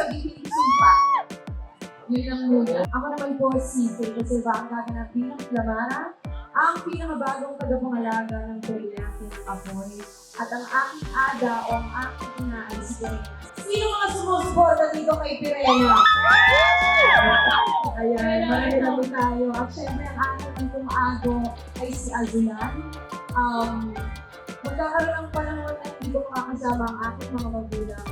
sabihin ng sumpa. Yun lang muna. Ako naman po si Kate Silva, ang gaganap bilang Clamara, ang pinakabagong tagapangalaga ng Teriyaki ng Apoy, at ang aking ada o ang aking ina ay si Pirena. Sino mga sumusuporta dito kay Pirena? Ayan, marami tayo. At syempre, ang aking tumago ay si Azulan. Magkakaroon ng panahon na hindi ko makakasama ang aking mga magulang.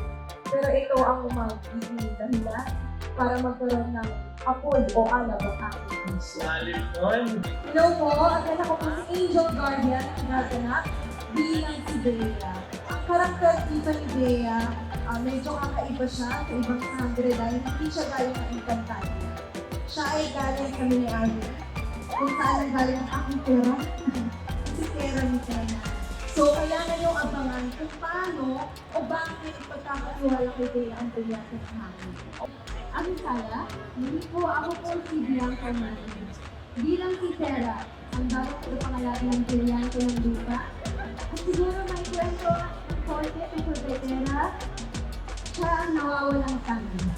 Pero ito ang magiging dahilan para magkaroon ng apoy o alab ang aking puso. Hello po, at ako po si Angel Guardian, ang gaganap bilang si Bea. Ang karakter dito ni Bea, medyo kakaiba siya sa ibang sangre dahil hindi siya galing ng Encantadia. Siya ay galing kami ni Ari, kung saan ang galing ang aking pera, si pera ni Tena. So, kailangan nyo abangan kung paano o bakit pagkakatiwala kay Bea ang Teriyaki ng hangin. Ang sala, hindi po ako po si Bianca Martin. Bilang si Tera, ang dapat pangalaga ng Teriyaki ng lupa. At siguro may kwento ng konti tungkol kay Tera, siya ang nawawalang tanong.